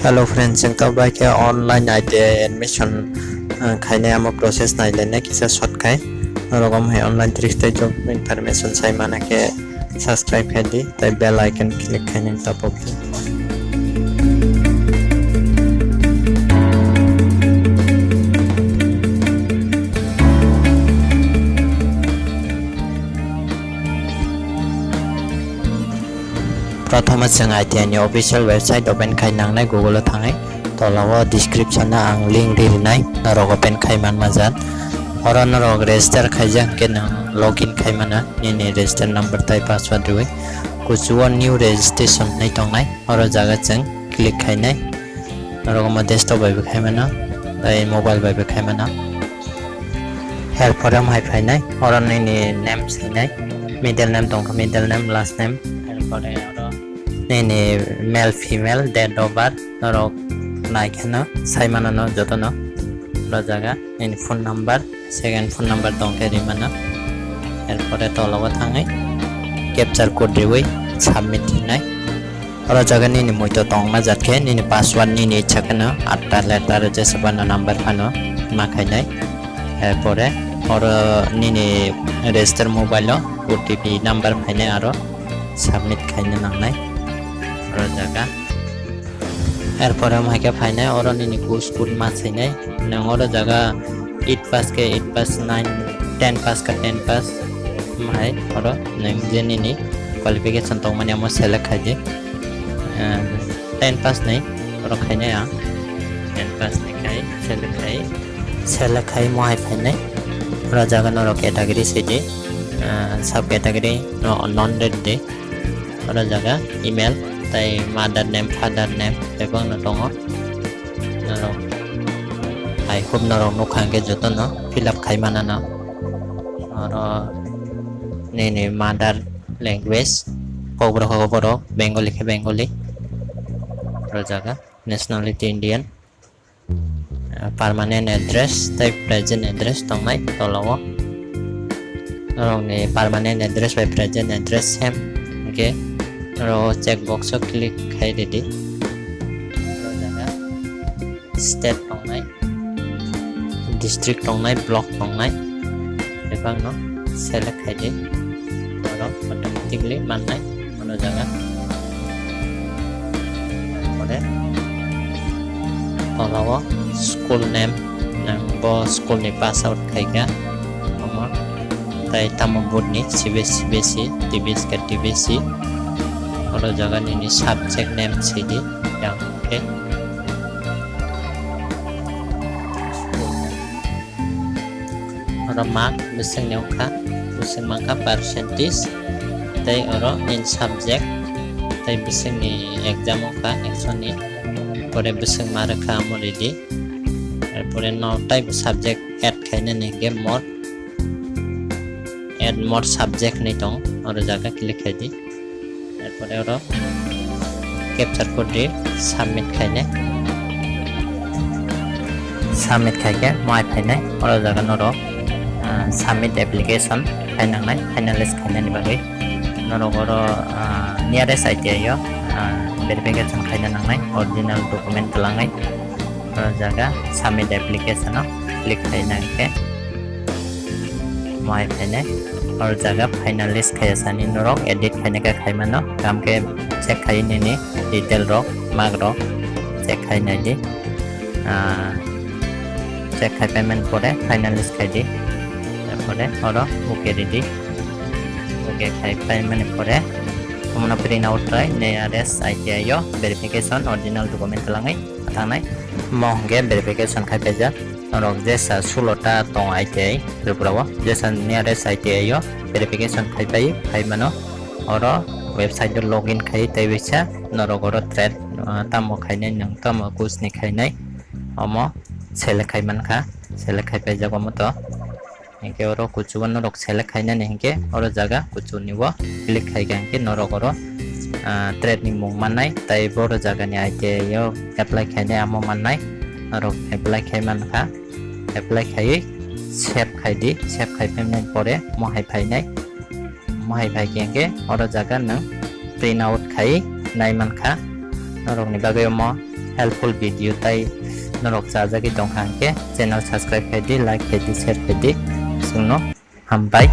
Hello friends, जों तो bike online IT admission खाइने आम प्रोसेस नाइलेने किसा शॉर्टकाई रकम है ऑनलाइन ट्रिक्स जॉब इनफॉरमेशन साइ माने के सब्सक्राइब कर दी तब बेल आइकन क्लिक करने तब ओके प्रथम जों आईटीआई ऑफिशियल वेबसाइट ओपन खाइनांनाय गुगल थाङै तलाव डिस्क्रिप्शन आं लिंक दिनाय नरक ओपन खाइमान मजान और नरक रेजिस्टार खाइजा के नों लॉगिन खाइमाना नि रेजिस्टार नंबर ताइ पासवर्ड दिवै कुचुवा न्यू रेजिस्ट्रेशन नै तंनाय और जागा जों क्लिक खाइनाय नरक म डेस्कटप बाय खाइमाना ताइ मोबाइल बाय खाइमाना हेल्प फॉरम हाइ फाइनाय और नि नेम साइनाय मिडल नेम दंख middle name last name help form नेने male female date of birth नरक नाइखाना साइमाना न जतन रजागा नेने phone number second phone number दंके माना एरपरे तलवा थाङै कैप्चर कोड दिवै सबमिट दिनाय और जगह नेने मोइतो तंगमा जातके नेने पासवर्ड नेने इच्छाखना 8 लेटर जेसेबानो नंबर फानो माखाइनाय एरपरे और नेने रजिस्टर मोबाइल ओटीपी नंबर फाइनाय आरो सबमिट खाइनो नांनाय जगह एरपर माइके फाइनाय और निनी को स्कूल मासैनाय नंगर जगह 8 पास के 8 पास 9 10 पास का 10 पास माइ और नंग जेनिनी क्वालिफिकेशन तो माने म सेलेक्ट खाइदे 10 पास नहीं और खाइनाय आ 10 पास नहीं खाइ सेलेक्ट खाइ म हाइ फाइनाय और जगह नर कैटेगरी सेदे सब कैटेगरी नॉन रेड दे और जगह ईमेल ताइ मदर नेम फादर नेम एबं न दङ नरो आइ होप नरो नखांगे जतन फिल अप खाइमाना न और नेने मदर लैंग्वेज खबर बेंगली के बेंगली और जगह नेशनलिटी इंडियन परमानेंट एड्रेस ताइ प्रेजेंट एड्रेस दंनाय तलाव रंने परमानेंट एड्रेस बाय प्रेजेंट एड्रेस सेम ओके रो चेक बॉक्स क्लिक खाइ देदि स्टेट दंनाय डिस्ट्रिक्ट दंनाय ब्लॉक दंनाय एबा न सेलेक्ट खाइदे और ऑटोमेटिकली माननाय मन जगह ओरे तलाव स्कूल नेम नंबो स्कूल नि पास आउट खाइगा हम ताइ तामबुदनि सीबीएसई टीबीएस के टीबीएसई और जगह नि सब्जेक्ट नेम सीडी ओके और मार्क बिसंग मार्का परसेंटेज ताइ और इन सब्जेक्ट ताइ बिसंगनि एग्जाम का एक्शननि परे बिसंग मारखा मरिदि परे नो टाइप सब्जेक्ट ऐड खाइने नेगे मोर एड मोर सब्जेक्ट नि दं और जगह क्लिक खाइदि एरपरे और कैप्चर कोड दे सबमिट खाइने सबमिट खाइके माइ फाइने और जगह नरो सबमिट एप्लीकेशन फाइनांनाय फाइनलाइज खाइनानि बागै नरो गरो नियरेस्ट आईटीआई वेरिफिकेशन खाइना नांनाय ओरिजिनल डॉक्यूमेंट लांनाय और जगह सबमिट एप्लीकेशन क्लिक खाइनाके माइ फाइने और जगह फाइनलिस्ट खायसानी नरक एडिट खाइने का खाइमानो काम के चेक खाइने नि डिटेल रो मार्क रो चेक खाइने दि चेक खाइ पेमेंट परे फाइनलिस्ट खाइ दि परे और ओके रेडी ओके खाइ पेमेंट परे हमना प्रिंट आउट राय nearest ITI verification original document लांगाय थांनाय महंगे वेरिफिकेशन खाइ पेजा और जैसा 16टा दं आईटीआई त्रिपुराव जैसा नियरेस्ट आईटीआई वेरिफिकेशन खाइपाई खाइमानो और वेबसाइट लॉगिन खाइ तैबिसा नरगरो थ्रेड तामो खाइनाय नों तामो कुसनि खाइनाय अम सेलेक्ट खाइमानखा सेलेक्ट खाइपाय जागो मतो एके और कुचुवन नरक सेलेक्ट खाइना नेके और जगह कुचुनिव क्लिक खाइगांके नरगरो थ्रेड नि मुं माननाय ताइ बर जगहनि आईटीआई एप्लाई खाइनाय आमो माननाय और एप्लाई खाइमानखा एप्लाई खाइ सेव खाइदि सेव खाइफेमनाय परे महाय फाइकेंगे और जगह नों प्रिंट आउट खाइ नायमानखा नरकनि बागै म helpful video tai norok sajagi tong hangke channel subscribe khaidi like khaidi share khaidi sungno hambai